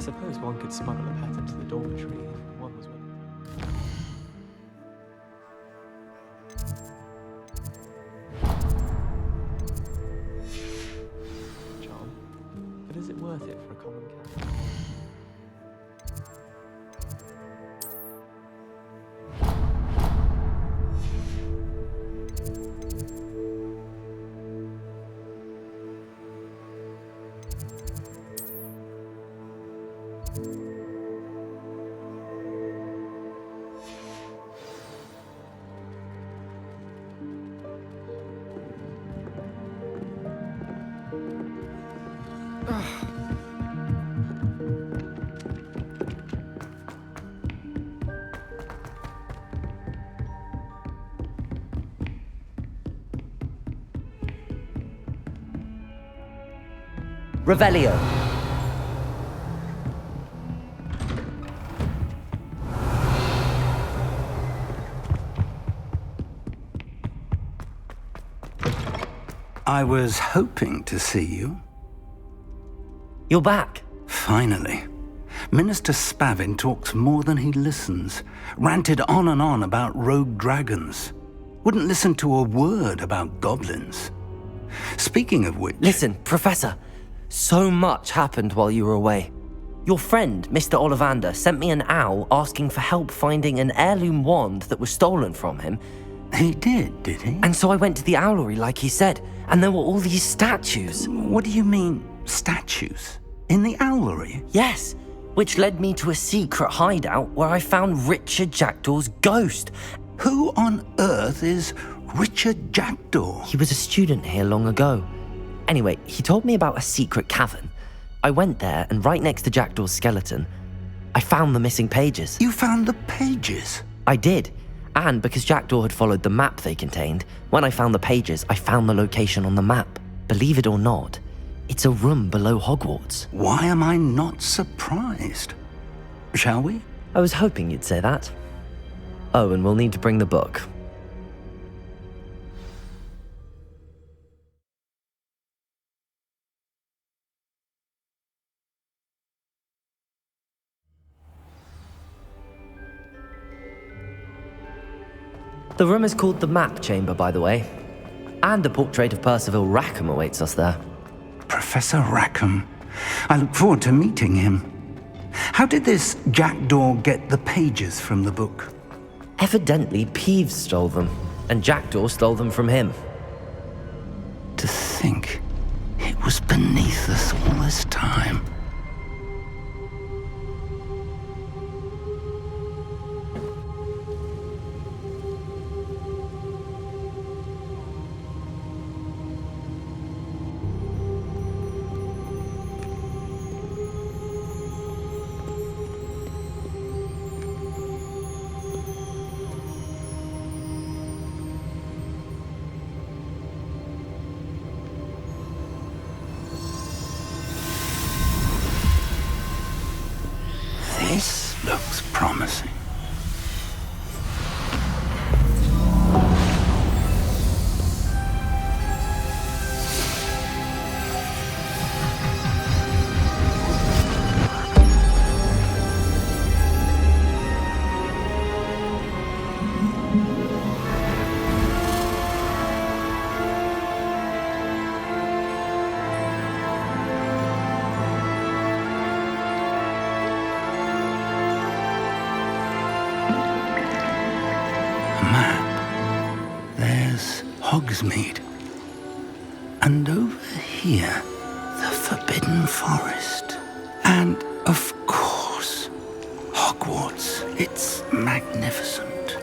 suppose one could smuggle a pet into the dormitory if one was willing. Charm, but is it worth it for a common cat? Revelio. I was hoping to see you. You're back. Finally. Minister Spavin talks more than he listens. Ranted on and on about rogue dragons. Wouldn't listen to a word about goblins. Speaking of which... Listen, Professor. So much happened while you were away. Your friend, Mr. Ollivander, sent me an owl asking for help finding an heirloom wand that was stolen from him. He did he? And so I went to the owlery like he said, and there were all these statues. What do you mean, statues? In the owlery? Yes, which led me to a secret hideout where I found Richard Jackdaw's ghost. Who on earth is Richard Jackdaw? He was a student here long ago. Anyway, he told me about a secret cavern. I went there, and right next to Jackdaw's skeleton, I found the missing pages. You found the pages? I did. And because Jackdaw had followed the map they contained, when I found the pages, I found the location on the map. Believe it or not, it's a room below Hogwarts. Why am I not surprised? Shall we? I was hoping you'd say that. Oh, and we'll need to bring the book. The room is called the Map Chamber, by the way. And a portrait of Percival Rackham awaits us there. Professor Rackham. I look forward to meeting him. How did this Jackdaw get the pages from the book? Evidently, Peeves stole them, and Jackdaw stole them from him. To think it was beneath us all this time. This looks promising. Hogsmeade. And over here, the Forbidden Forest. And, of course, Hogwarts. It's magnificent.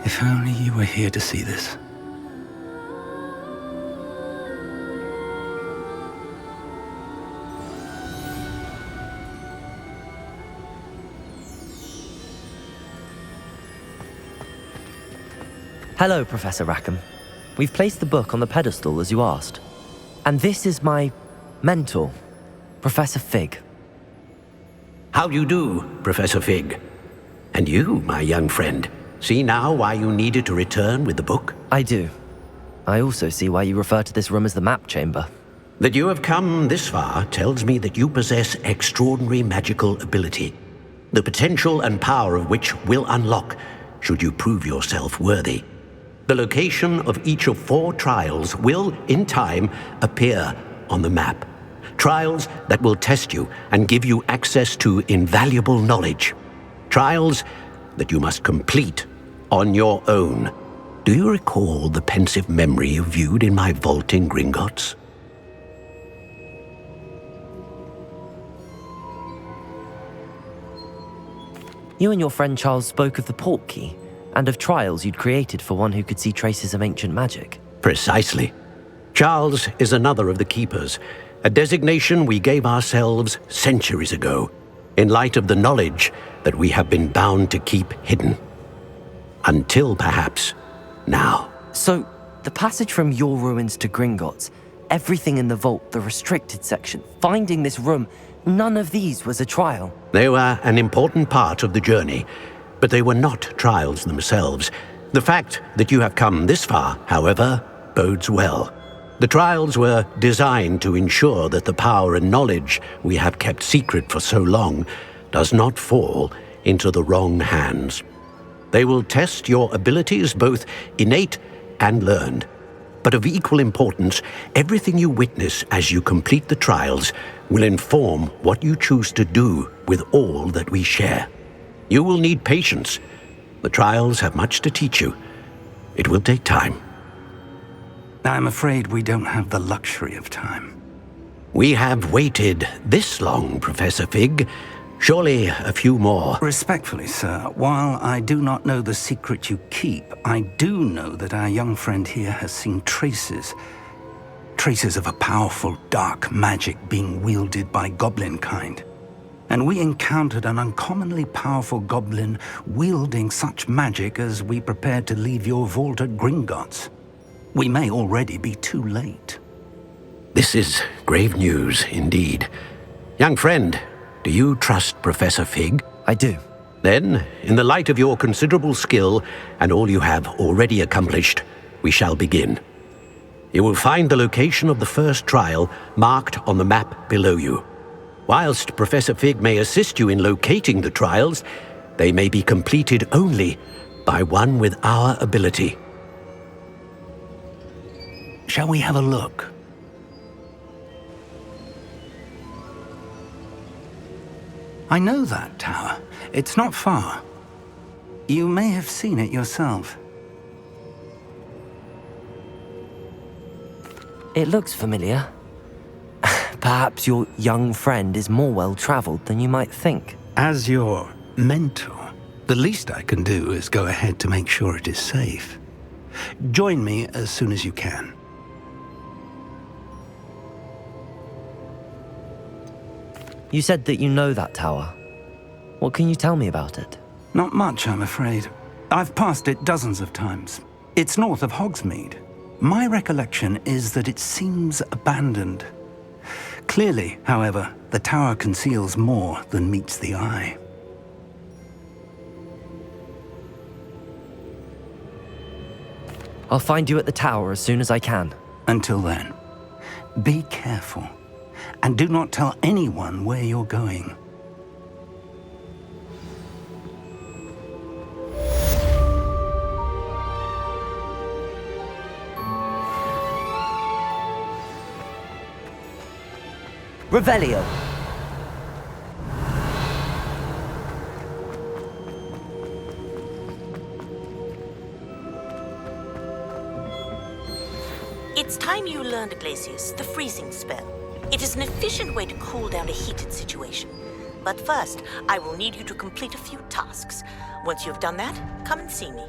If only you were here to see this. Hello, Professor Rackham. We've placed the book on the pedestal as you asked. And this is my mentor, Professor Fig. How do you do, Professor Fig? And you, my young friend, see now why you needed to return with the book? I do. I also see why you refer to this room as the map chamber. That you have come this far tells me that you possess extraordinary magical ability, the potential and power of which will unlock should you prove yourself worthy. The location of each of 4 trials will, in time, appear on the map. Trials that will test you and give you access to invaluable knowledge. Trials that you must complete on your own. Do you recall the pensive memory you viewed in my vault in Gringotts? You and your friend Charles spoke of the port key, and of trials you'd created for one who could see traces of ancient magic. Precisely. Charles is another of the Keepers, a designation we gave ourselves centuries ago, in light of the knowledge that we have been bound to keep hidden. Until, perhaps, now. So, the passage from your ruins to Gringotts, everything in the vault, the restricted section, finding this room, none of these was a trial. They were an important part of the journey, but they were not trials themselves. The fact that you have come this far, however, bodes well. The trials were designed to ensure that the power and knowledge we have kept secret for so long does not fall into the wrong hands. They will test your abilities, both innate and learned. But of equal importance, everything you witness as you complete the trials will inform what you choose to do with all that we share. You will need patience. The trials have much to teach you. It will take time. I'm afraid we don't have the luxury of time. We have waited this long, Professor Fig. Surely a few more. Respectfully, sir, while I do not know the secret you keep, I do know that our young friend here has seen traces of a powerful dark magic being wielded by goblin kind. And we encountered an uncommonly powerful goblin wielding such magic as we prepared to leave your vault at Gringotts. We may already be too late. This is grave news indeed. Young friend, do you trust Professor Fig? I do. Then, in the light of your considerable skill and all you have already accomplished, we shall begin. You will find the location of the first trial marked on the map below you. Whilst Professor Fig may assist you in locating the trials, they may be completed only by one with our ability. Shall we have a look? I know that tower. It's not far. You may have seen it yourself. It looks familiar. Perhaps your young friend is more well-traveled than you might think. As your mentor, the least I can do is go ahead to make sure it is safe. Join me as soon as you can. You said that you know that tower. What can you tell me about it? Not much, I'm afraid. I've passed it dozens of times. It's north of Hogsmeade. My recollection is that it seems abandoned. Clearly, however, the tower conceals more than meets the eye. I'll find you at the tower as soon as I can. Until then, be careful, and do not tell anyone where you're going. Revelio! It's time you learned, Glacius, the freezing spell. It is an efficient way to cool down a heated situation. But first, I will need you to complete a few tasks. Once you've done that, come and see me.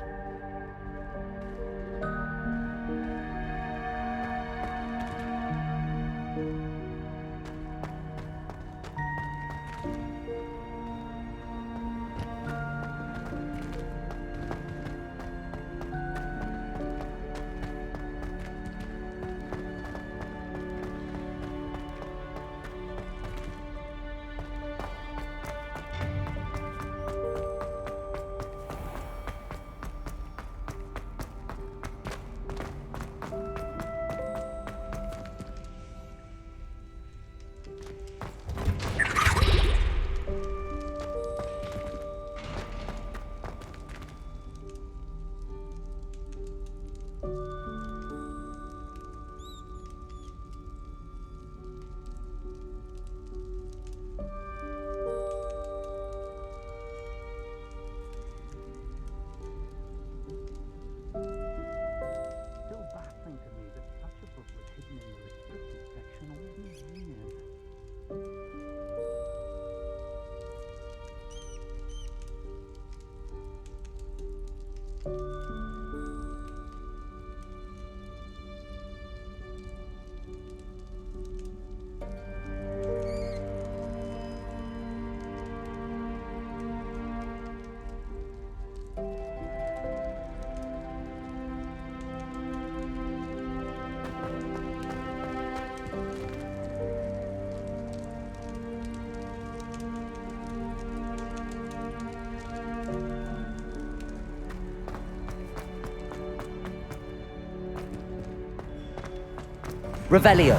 Revelio.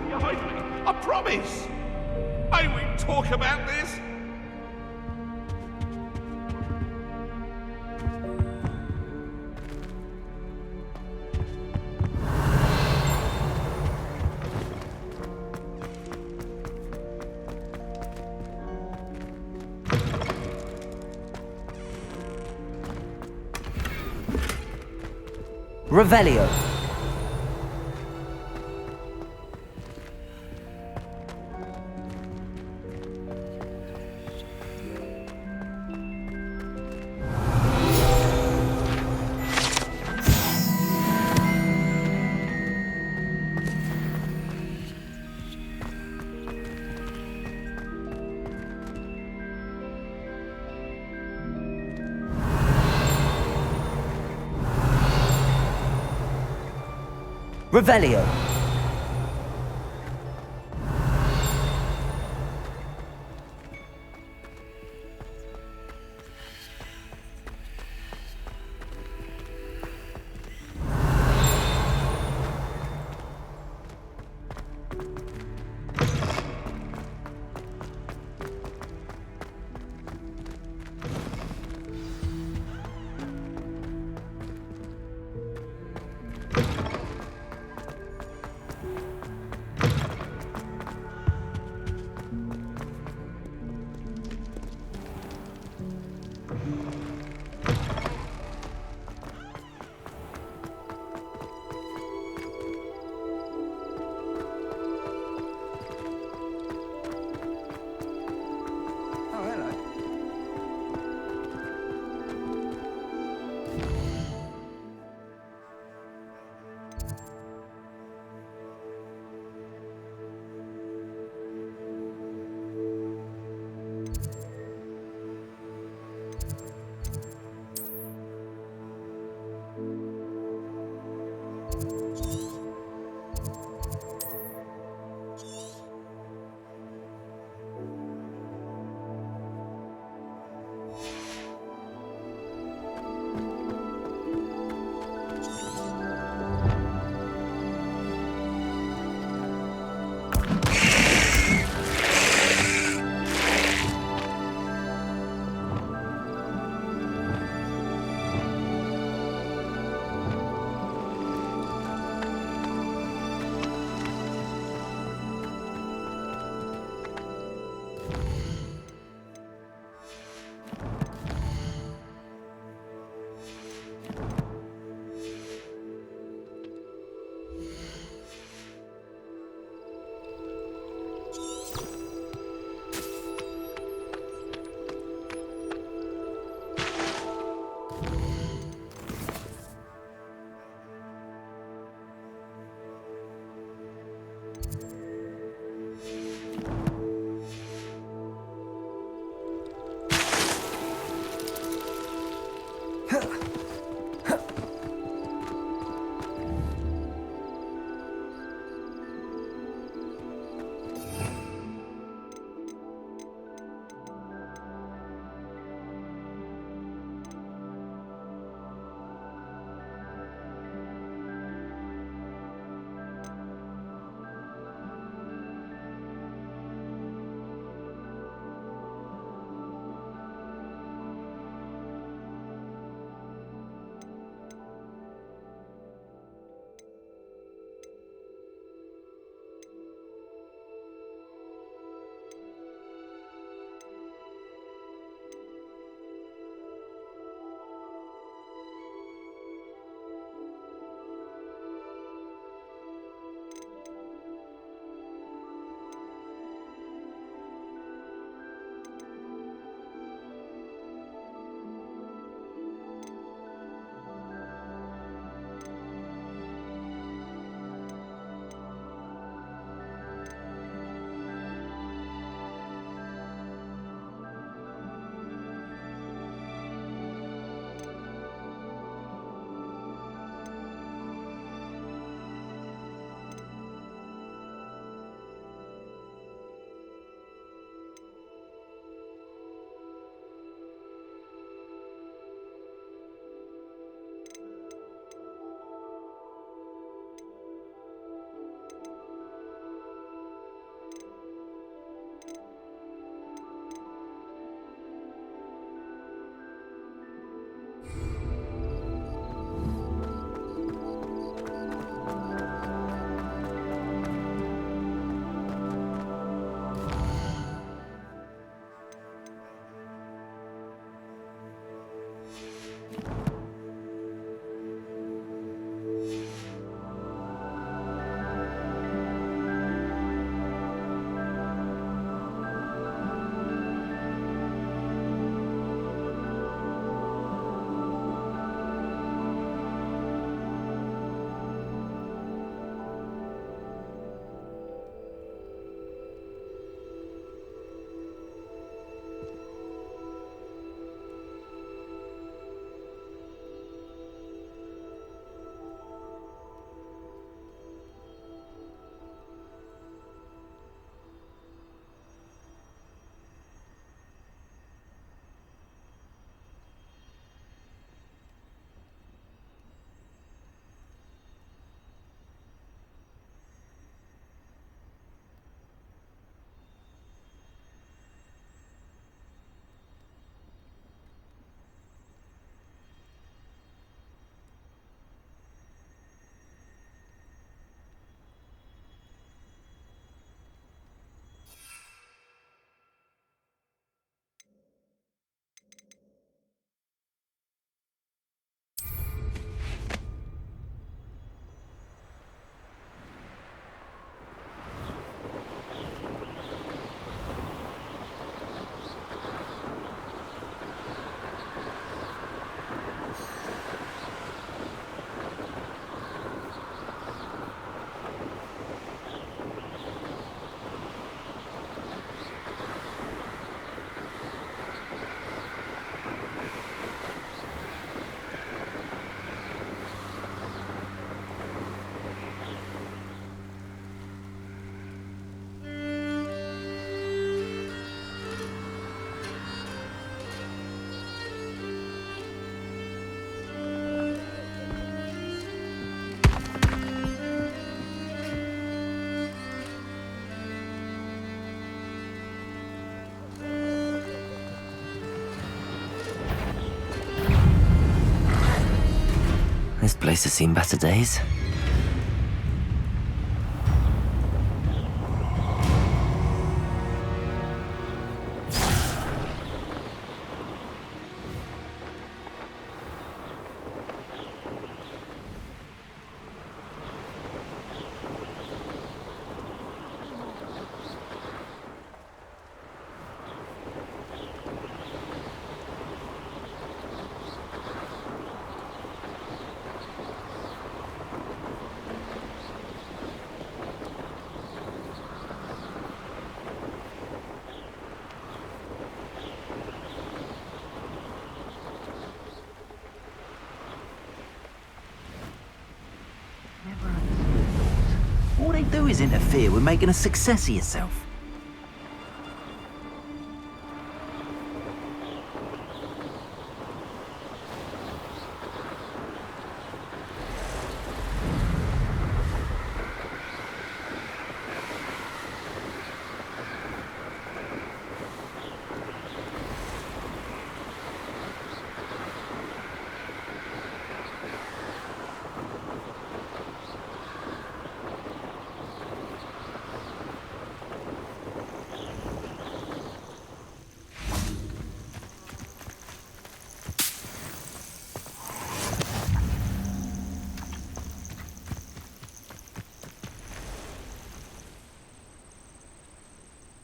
Behind me, I promise! May we talk about this? Revelio. Revelio. This place has seen better days. All they do is interfere with making a success of yourself.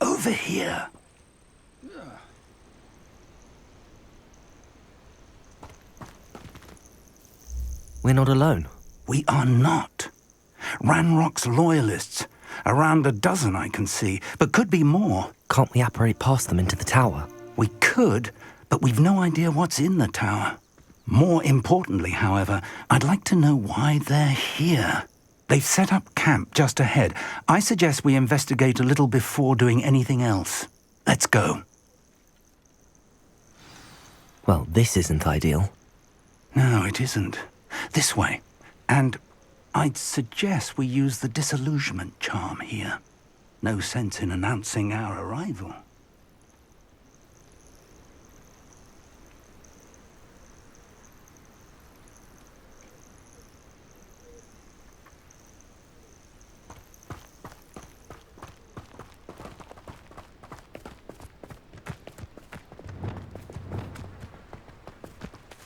Over here. We're not alone. We are not. Ranrock's loyalists. Around a dozen I can see, but could be more. Can't we apparate past them into the tower? We could, but we've no idea what's in the tower. More importantly, however, I'd like to know why they're here. They've set up camp just ahead. I suggest we investigate a little before doing anything else. Let's go. Well, this isn't ideal. No, it isn't. This way. And I'd suggest we use the disillusionment charm here. No sense in announcing our arrival.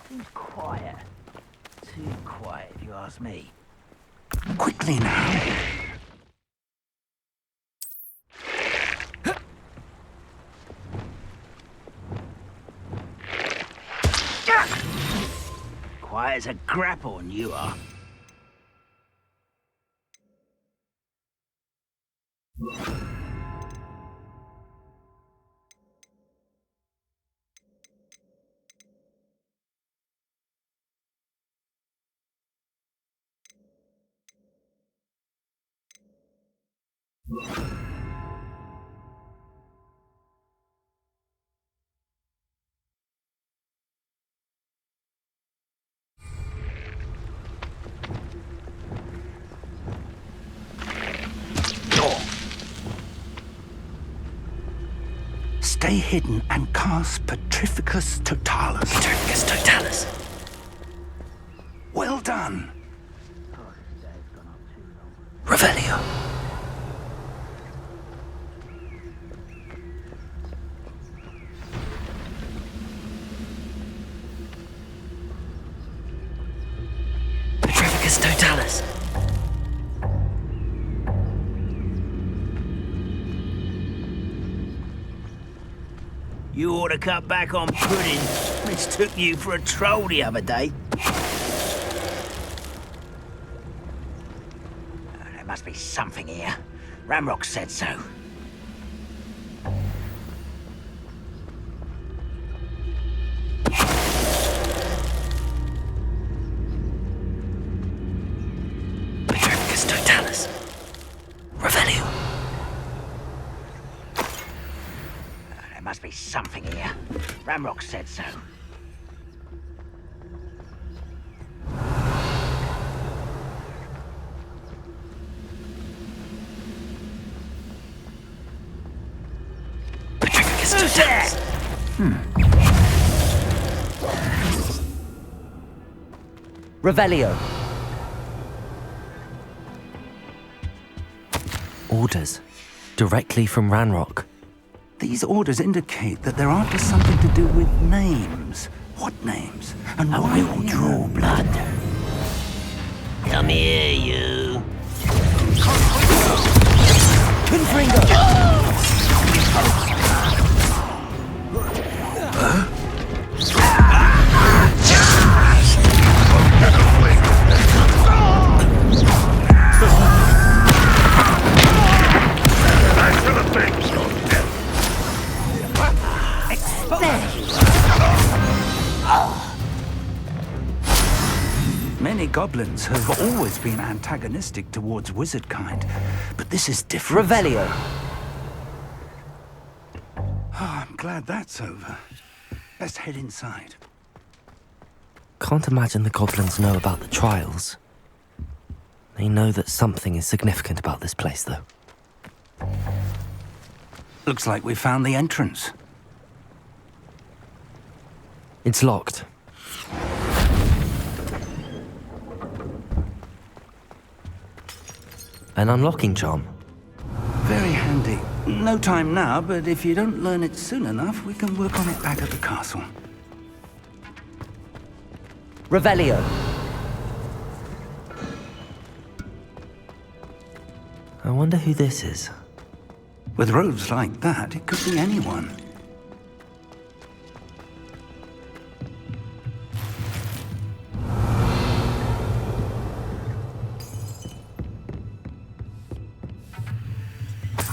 Seems quiet. Too quiet, if you ask me. Quickly now. Quiet as a grapple, you are. Stay hidden and cast Petrificus Totalis. Petrificus Totalis. Well done. Revelio. Petrificus Totalis. You ought to cut back on pudding. Mistook you for a troll the other day. There must be something here. Ramrock said so. Petrificus Totalis. Revelio. There must be something here. Ramrock said so. Petrificus Totalis. Revelio. Orders. Directly from Ranrock. These orders indicate that they're after something to do with names. What names? And why I will draw blood. Come here, you. Confringo! Many goblins have always been antagonistic towards wizard kind, but this is different. Revelio. Oh, I'm glad that's over. Let's head inside. Can't imagine the goblins know about the trials. They know that something is significant about this place, though. Looks like we found the entrance. It's locked. An unlocking charm. Very handy. No time now, but if you don't learn it soon enough, we can work on it back at the castle. Revelio. I wonder who this is. With robes like that, it could be anyone.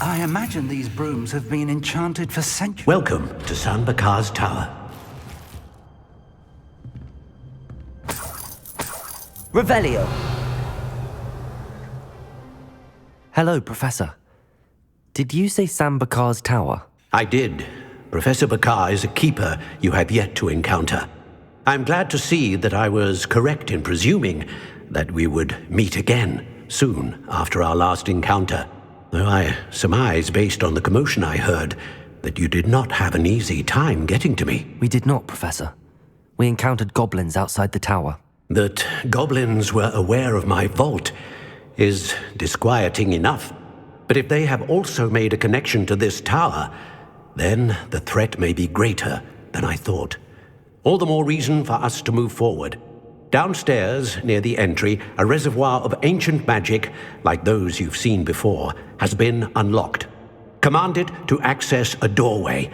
I imagine these brooms have been enchanted for centuries. Welcome to San Bakar's Tower. Revelio. Hello, Professor. Did you say Sam Bakar's tower? I did. Professor Bakar is a keeper you have yet to encounter. I'm glad to see that I was correct in presuming that we would meet again soon after our last encounter. Though I surmise, based on the commotion I heard, that you did not have an easy time getting to me. We did not, Professor. We encountered goblins outside the tower. That goblins were aware of my vault is disquieting enough. But if they have also made a connection to this tower, then the threat may be greater than I thought. All the more reason for us to move forward. Downstairs, near the entry, a reservoir of ancient magic, like those you've seen before, has been unlocked. Command it to access a doorway.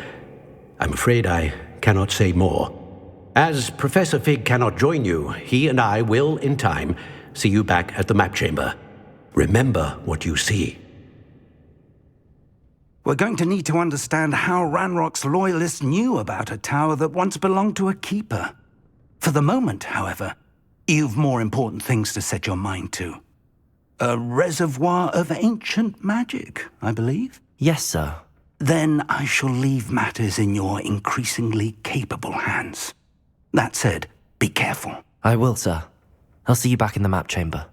I'm afraid I cannot say more. As Professor Fig cannot join you, he and I will, in time, see you back at the map chamber. Remember what you see. We're going to need to understand how Ranrock's loyalists knew about a tower that once belonged to a keeper. For the moment, however, you've more important things to set your mind to. A reservoir of ancient magic, I believe? Yes, sir. Then I shall leave matters in your increasingly capable hands. That said, be careful. I will, sir. I'll see you back in the map chamber.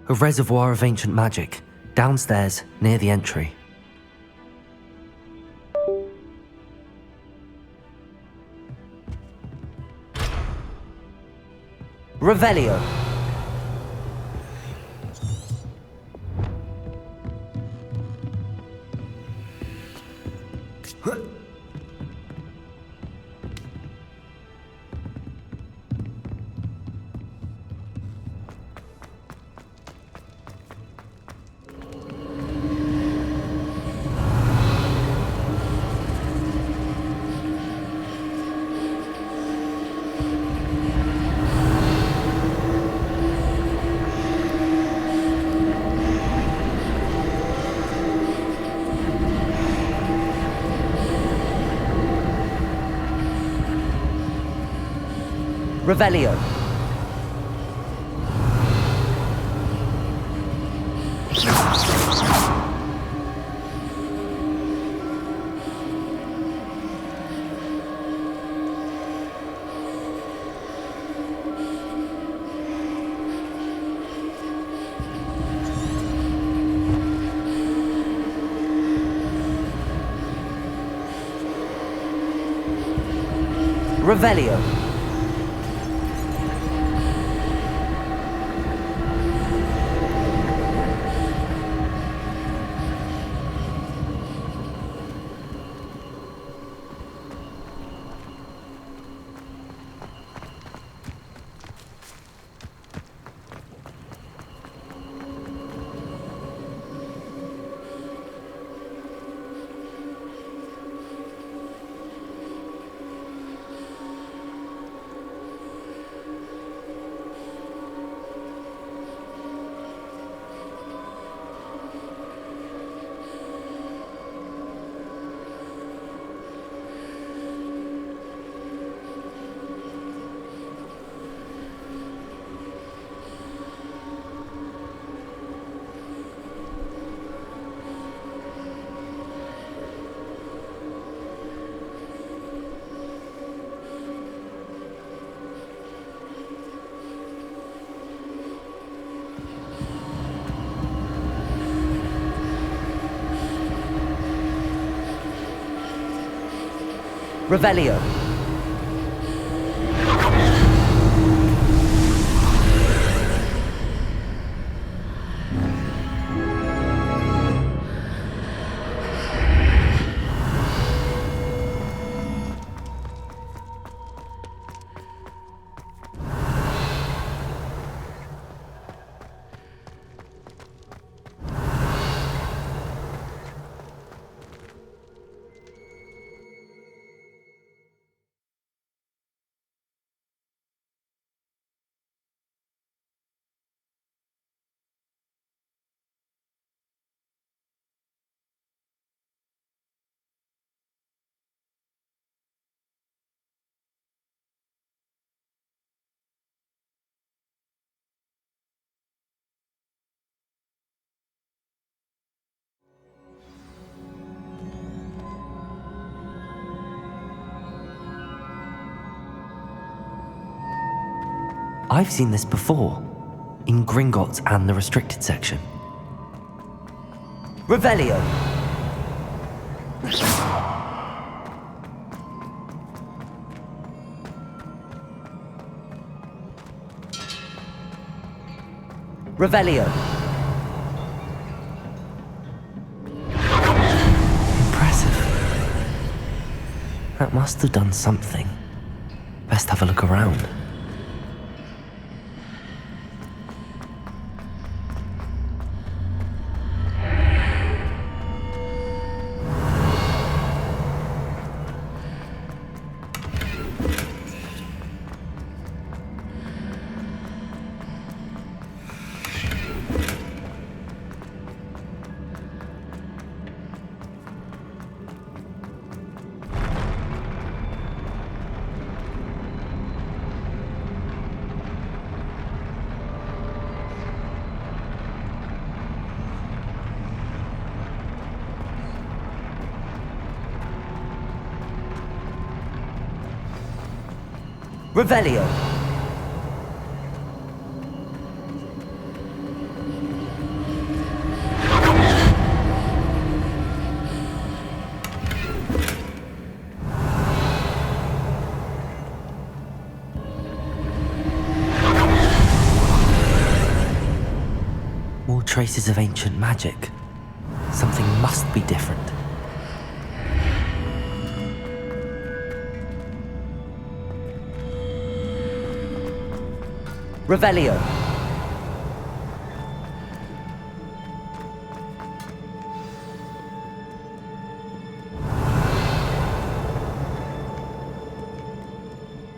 A reservoir of ancient magic, downstairs, near the entry. Revelio. Revelio. Revelio. Revelio. I've seen this before, in Gringotts and the restricted section. Revelio. Revelio. Impressive. That must have done something. Best have a look around. Revelio. More traces of ancient magic. Something must be different. Revelio.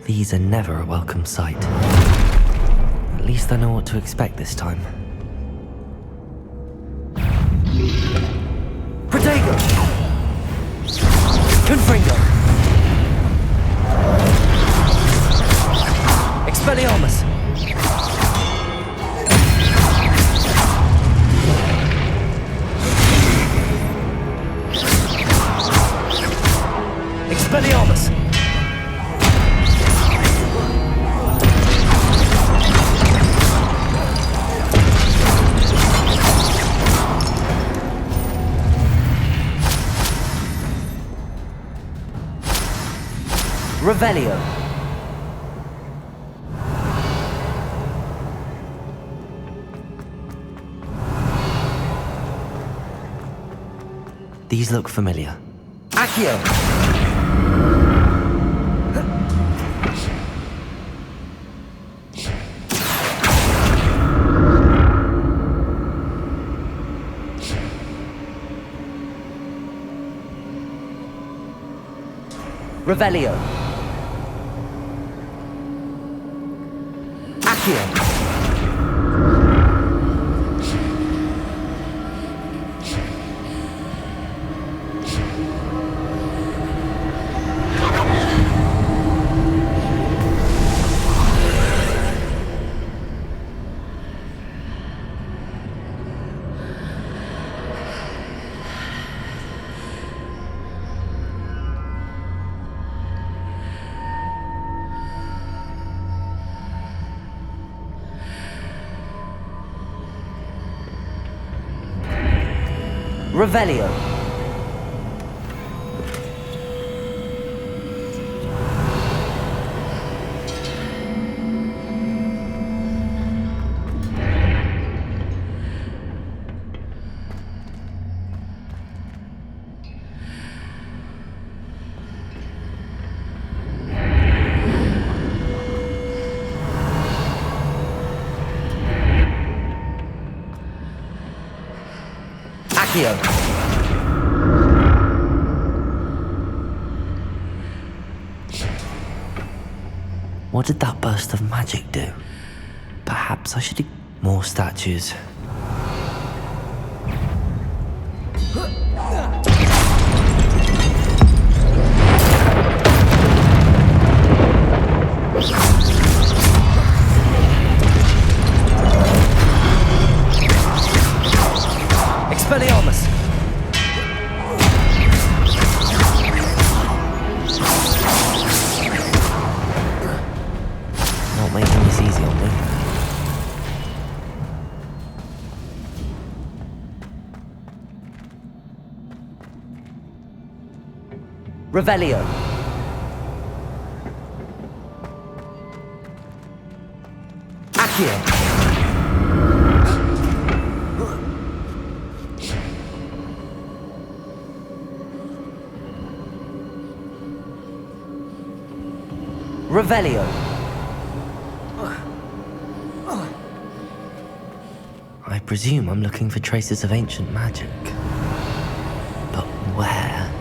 These are never a welcome sight. At least I know what to expect this time. Protego! Confringo! Expelliarmus! Expelliarmus! Revelio. These look familiar. Accio! Revelio. Accio. Revelio. Accio. What did that burst of magic do? Perhaps I should... More statues. Expelliarmus! Not making this easy on me. Revelio. Accio. Revelio. I presume I'm looking for traces of ancient magic. But where?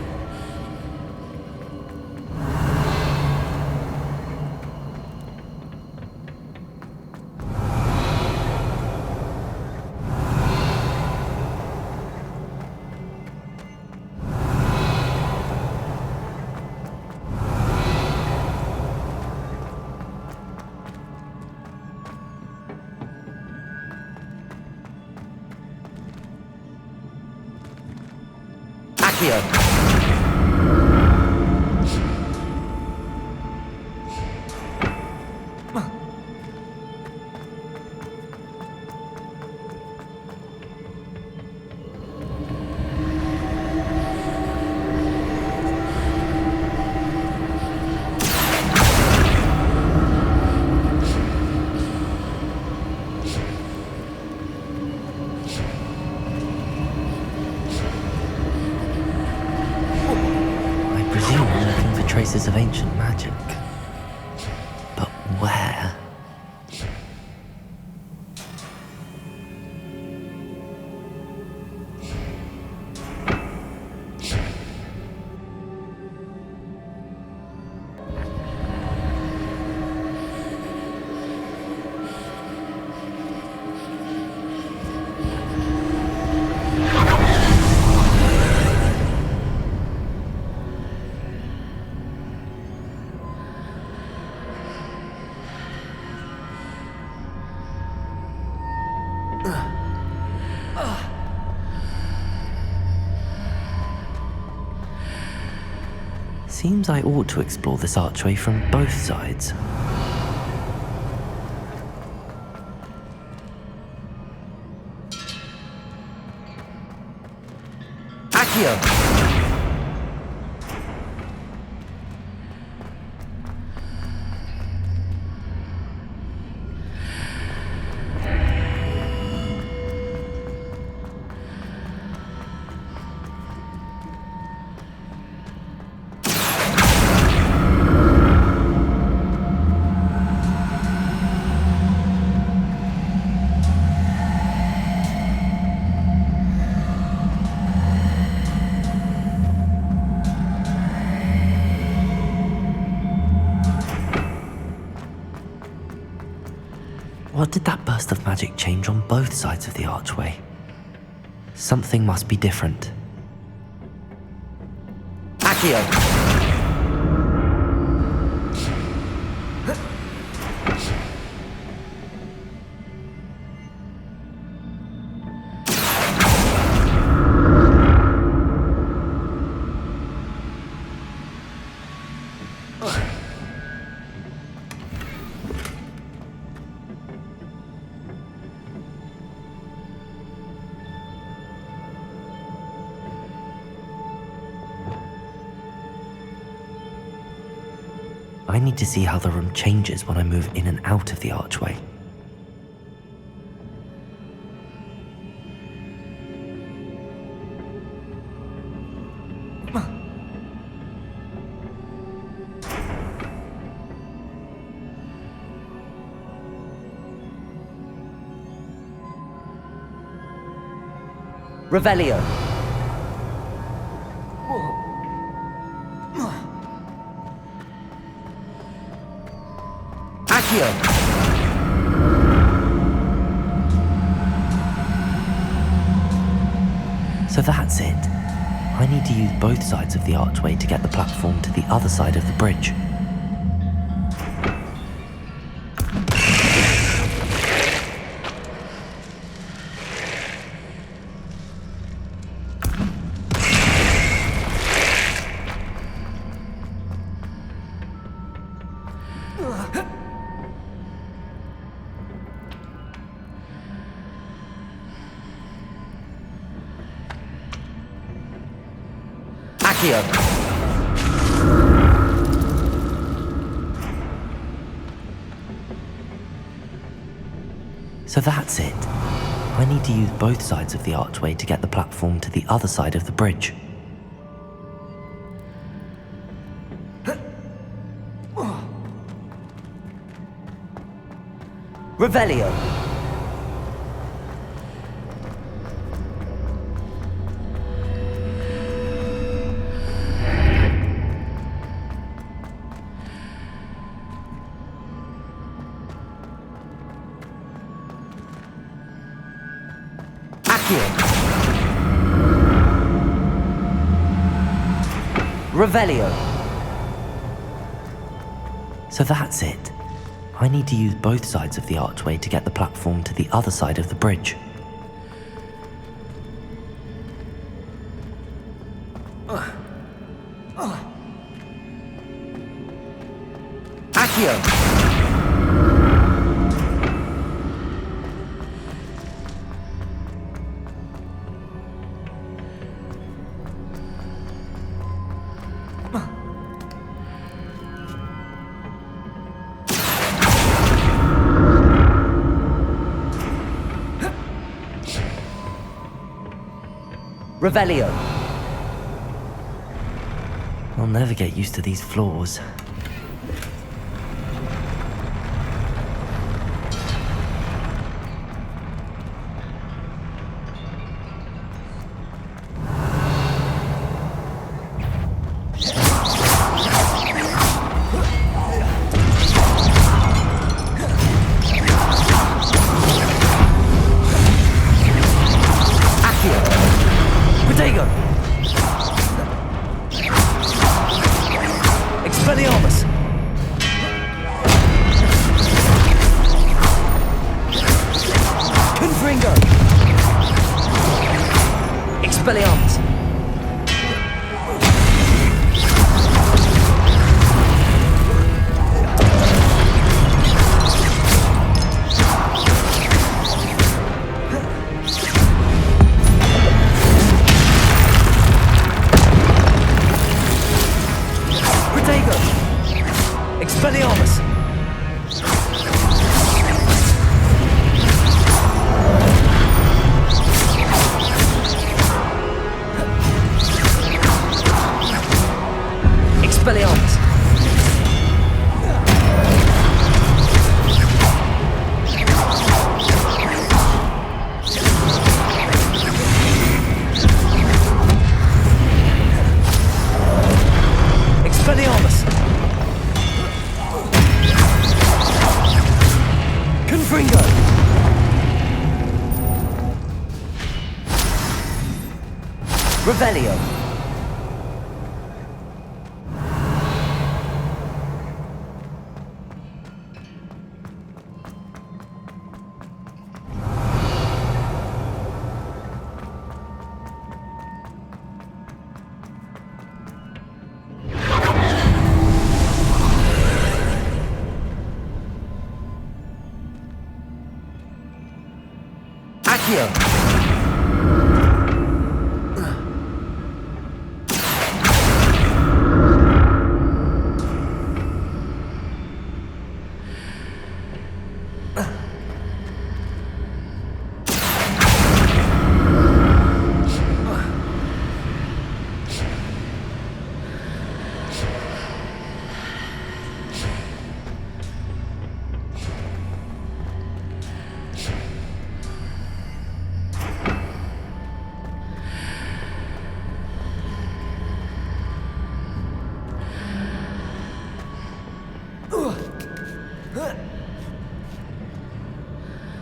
Accio. Traces of ancient magic. But where? Seems I ought to explore this archway from both sides. Accio! What did that burst of magic change on both sides of the archway? Something must be different. Accio! I need to see how the room changes when I move in and out of the archway. Revelio. Accio. So that's it. I need to use both sides of the archway to get the platform to the other side of the bridge. Accio. So that's it. I need to use both sides of the archway to get the platform to the other side of the bridge. Revelio. Revelio. So that's it. I need to use both sides of the archway to get the platform to the other side of the bridge. Accio. Revelio. I'll never get used to these floors. Expelliarmus! Confringo! Expelliarmus! Expelliarmus! Expelliarmus! Expelliarmus! Fringo! Revelio! Accio!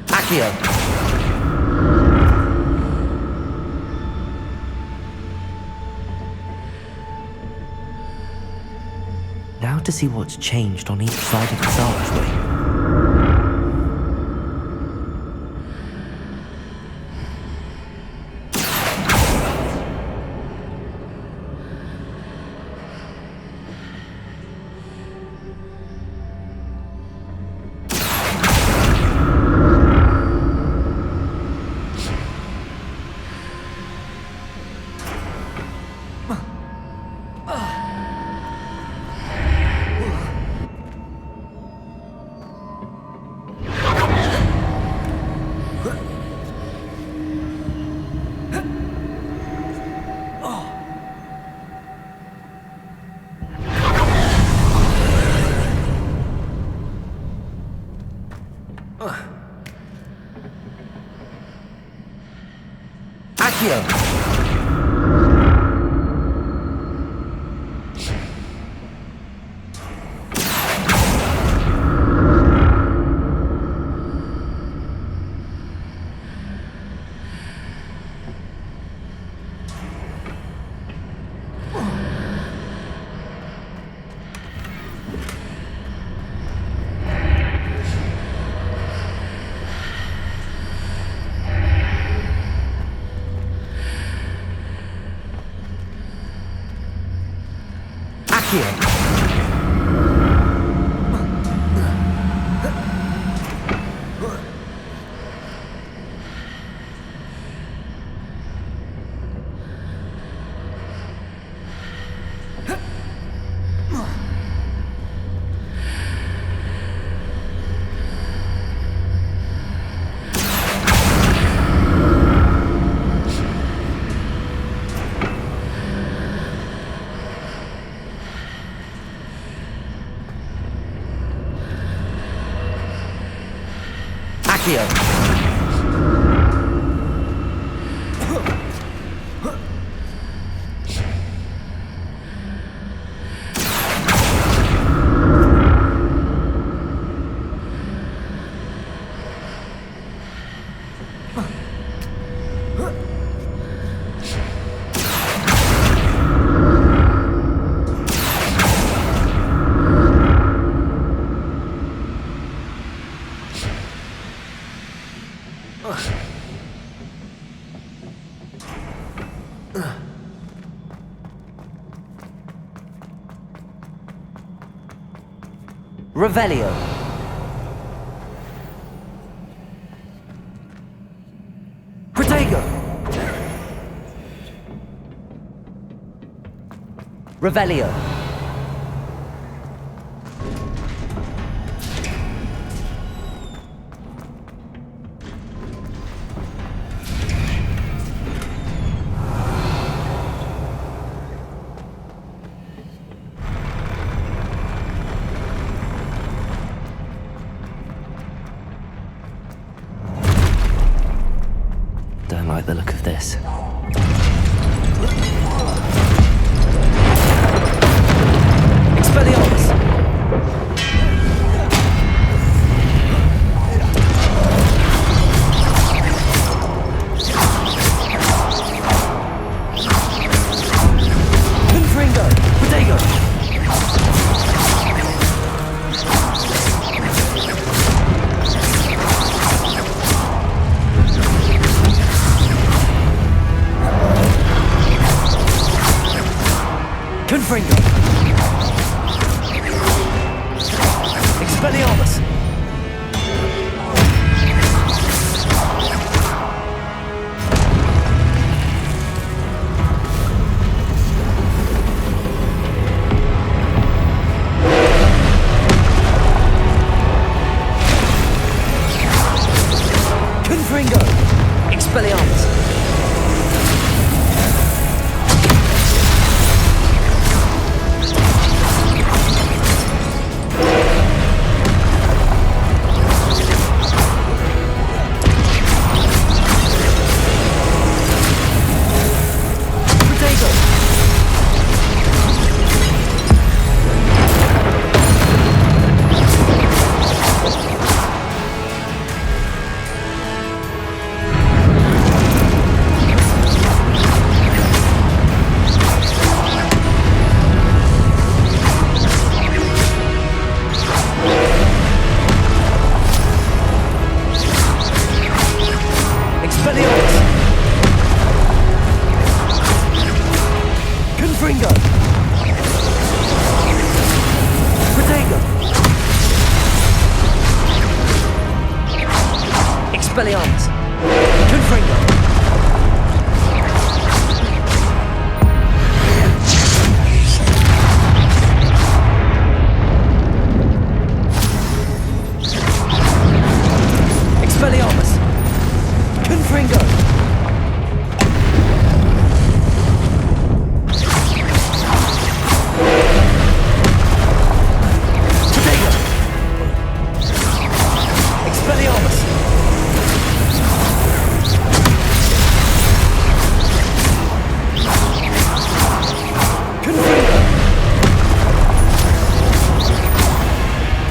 Accio! Now to see what's changed on each side of this archway. Accio! Accio! Revelio. Protego. Revelio. Don't like the look of this. Expelliarmus! Expelliarmus! Confringo! Expelliarmus! Expelliarmus! Confringo! Expelliarmus! Confringo!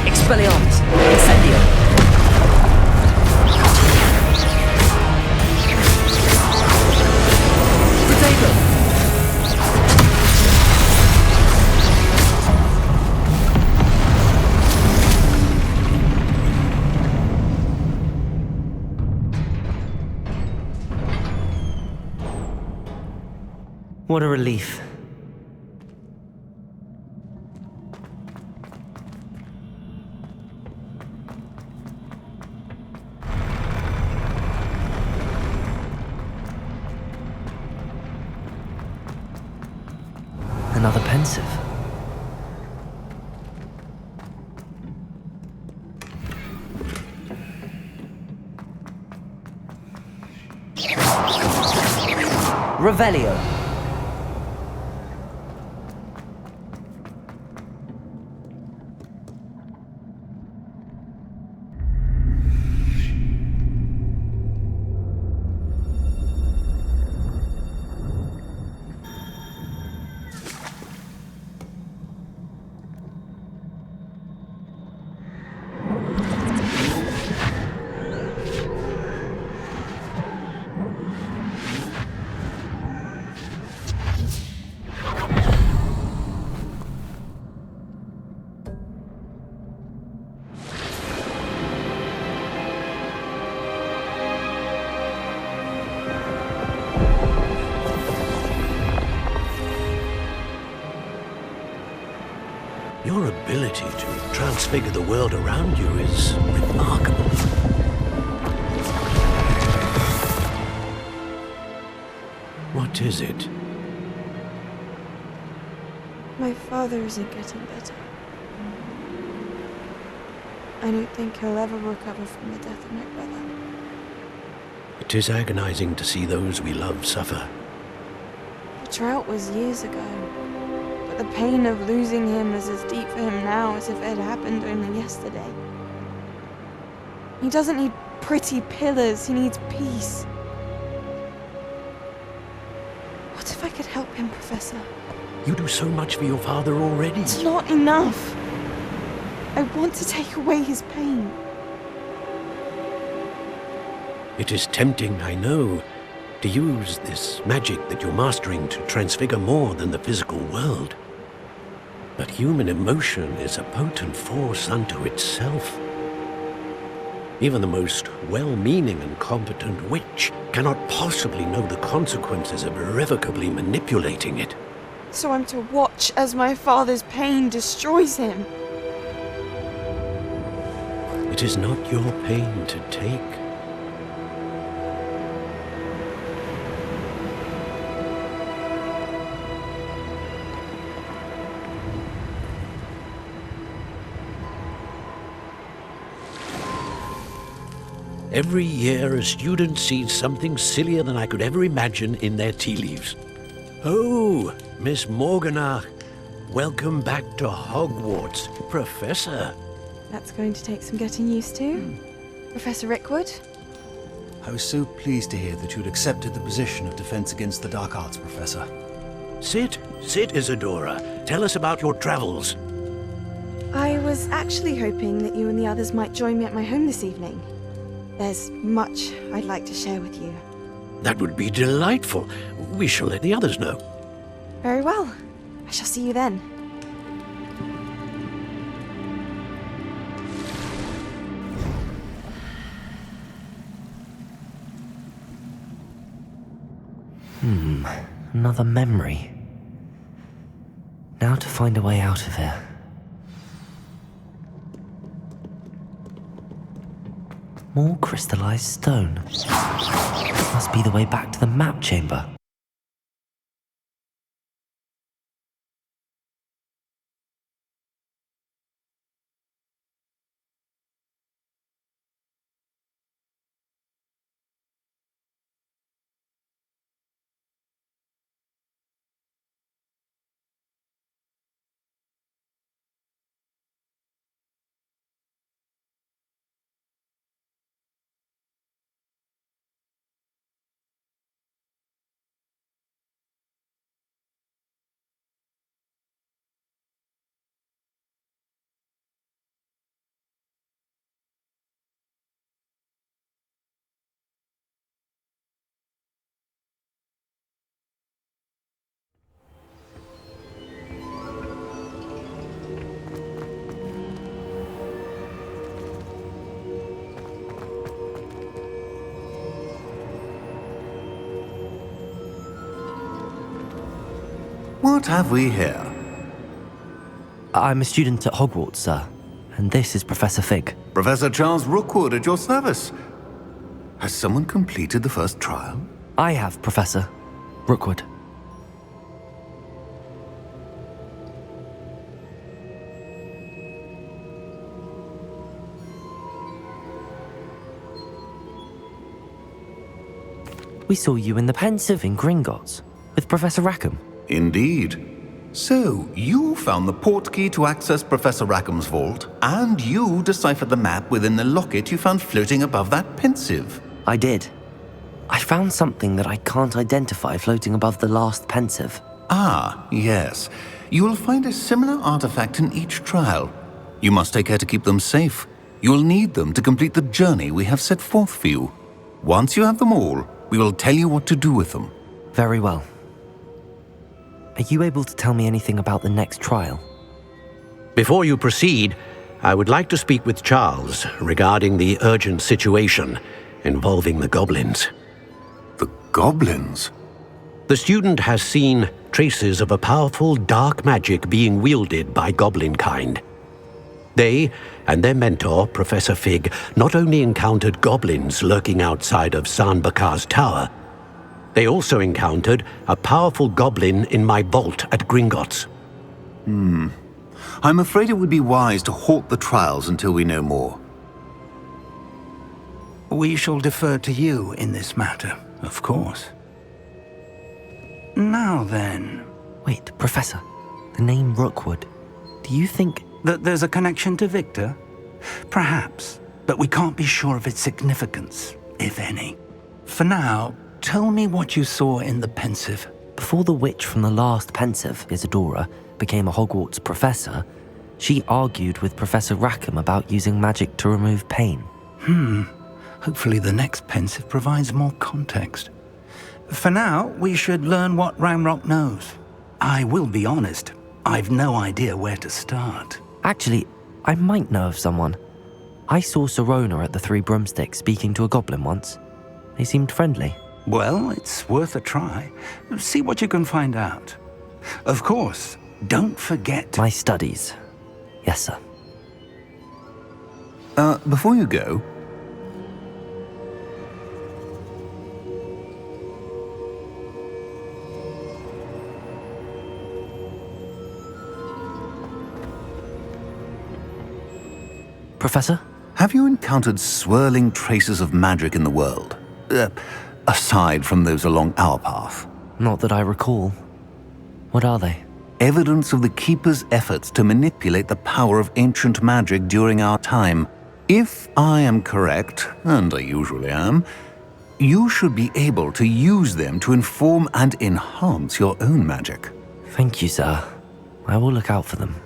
Expelliarmus! Incendio! Protego! What a relief. Another pensive. Revelio. Your ability to transfigure the world around you is remarkable. What is it? My father isn't getting better. I don't think he'll ever recover from the death of my brother. It is agonizing to see those we love suffer. The drought was years ago, but the pain of losing him is as deep for him now as if it had happened only yesterday. He doesn't need pretty pillars, he needs peace. What if I could help him, Professor? You do so much for your father already. It's not enough. I want to take away his pain. It is tempting, I know, to use this magic that you're mastering to transfigure more than the physical world. But human emotion is a potent force unto itself. Even the most well-meaning and competent witch cannot possibly know the consequences of irrevocably manipulating it. So I'm to watch as my father's pain destroys him. It is not your pain to take. Every year, a student sees something sillier than I could ever imagine in their tea leaves. Oh, Miss Morganach, welcome back to Hogwarts, Professor. That's going to take some getting used to. Professor Rickwood? I was so pleased to hear that you'd accepted the position of Defense Against the Dark Arts, Professor. Sit, Isadora. Tell us about your travels. I was actually hoping that you and the others might join me at my home this evening. There's much I'd like to share with you. That would be delightful. We shall let the others know. Very well. I shall see you then. Another memory. Now to find a way out of here. More crystallized stone. Must be the way back to the map chamber. What have we here? I'm a student at Hogwarts, sir, and this is Professor Fig. Professor Charles Rookwood at your service. Has someone completed the first trial? I have, Professor Rookwood. We saw you in the Pensive in Gringotts with Professor Rackham. Indeed. So, you found the portkey to access Professor Rackham's vault, and you deciphered the map within the locket you found floating above that Pensive. I did. I found something that I can't identify floating above the last Pensive. Ah, yes. You will find a similar artifact in each trial. You must take care to keep them safe. You will need them to complete the journey we have set forth for you. Once you have them all, we will tell you what to do with them. Very well. Are you able to tell me anything about the next trial? Before you proceed, I would like to speak with Charles regarding the urgent situation involving the goblins. The goblins? The student has seen traces of a powerful dark magic being wielded by goblin kind. They and their mentor, Professor Fig, not only encountered goblins lurking outside of Sanbakar's tower, they also encountered a powerful goblin in my vault at Gringotts. I'm afraid it would be wise to halt the trials until we know more. We shall defer to you in this matter, of course. Now then... Wait, Professor. The name Rookwood. Do you think... that there's a connection to Victor? Perhaps, but we can't be sure of its significance, if any. For now, tell me what you saw in the Pensive. Before the witch from the last Pensive, Isadora, became a Hogwarts professor, she argued with Professor Rackham about using magic to remove pain. Hopefully the next Pensive provides more context. For now, we should learn what Ranrock knows. I will be honest, I've no idea where to start. Actually, I might know of someone. I saw Sirona at the Three Broomsticks speaking to a goblin once. They seemed friendly. Well, it's worth a try. See what you can find out. Of course, don't forget... My studies. Yes, sir. Before you go, Professor? have you encountered swirling traces of magic in the world? Aside from those along our path. Not that I recall. What are they? Evidence of the Keeper's efforts to manipulate the power of ancient magic during our time. If I am correct, and I usually am, you should be able to use them to inform and enhance your own magic. Thank you, sir. I will look out for them.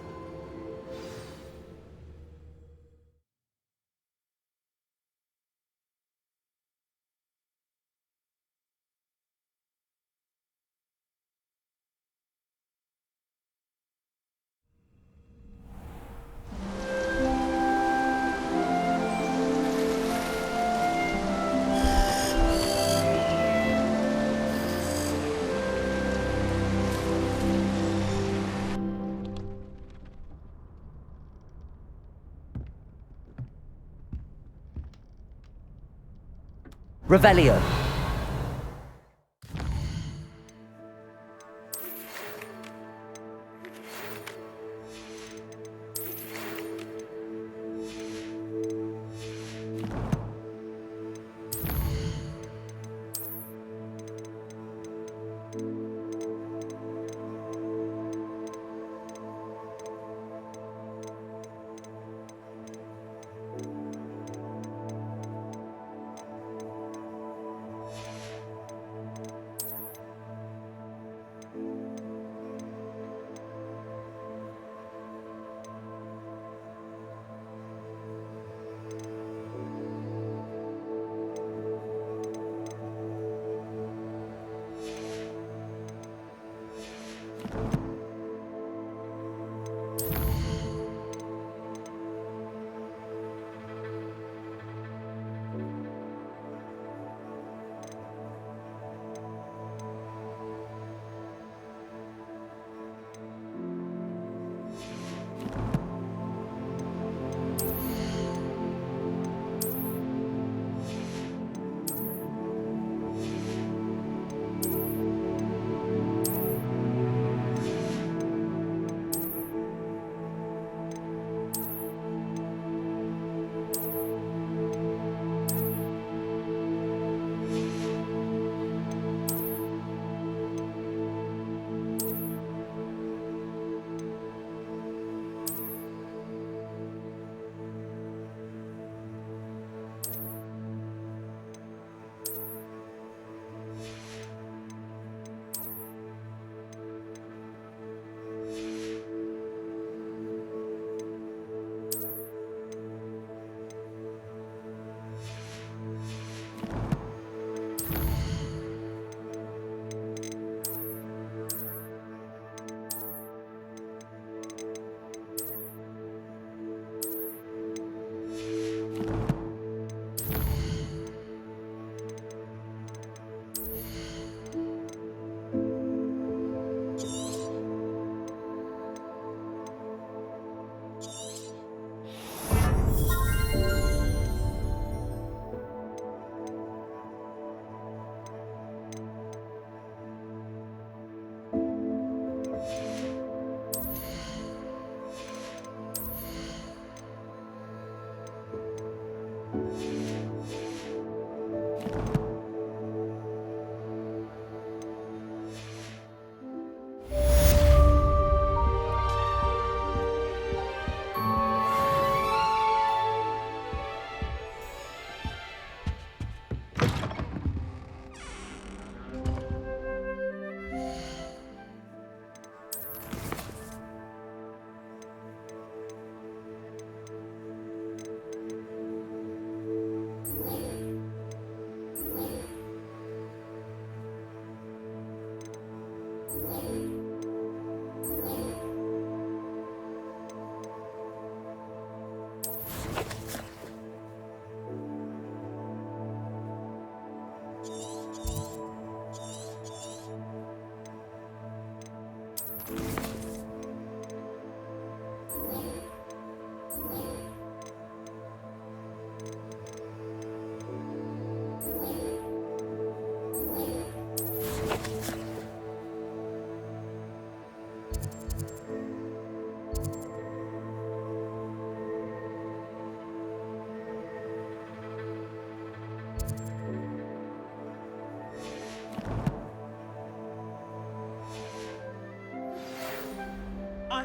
Revelio.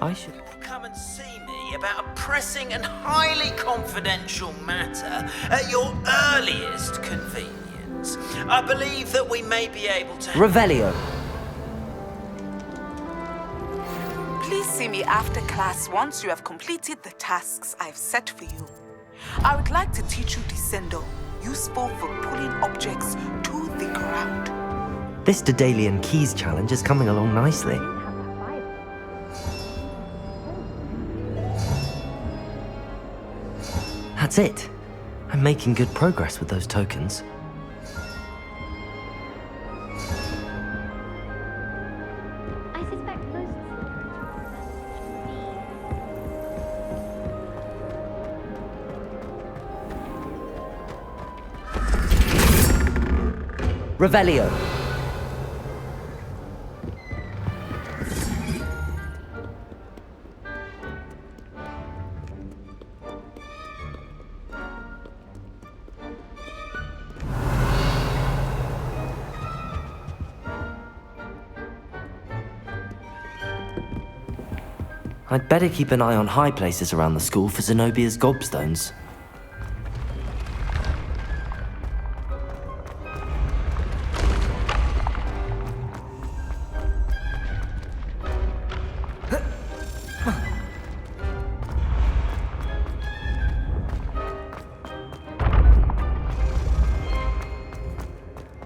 I should... Come and see me about a pressing and highly confidential matter at your earliest convenience. I believe that we may be able to... Revelio. Please see me after class once you have completed the tasks I've set for you. I would like to teach you Descendo, useful for pulling objects to the ground. This Daedalian Keys challenge is coming along nicely. That's it. I'm making good progress with those tokens. I suspect most... Revelio. I'd better keep an eye on high places around the school for Zenobia's gobstones.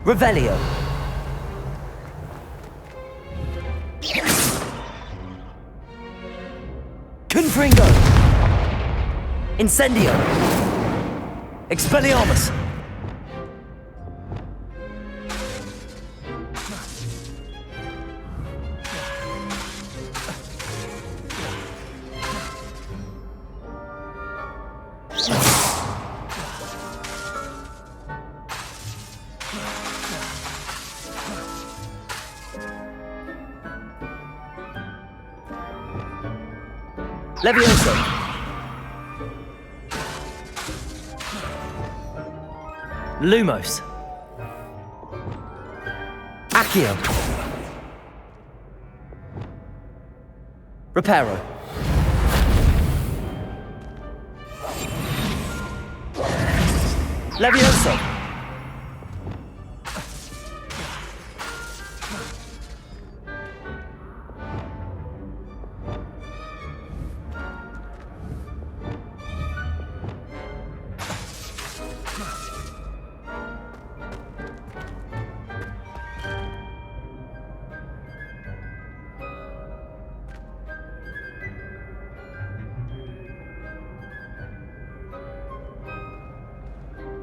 Revelio. Confringo! Incendio! Expelliarmus! Levioso! Lumos! Accio! Reparo! Levioso!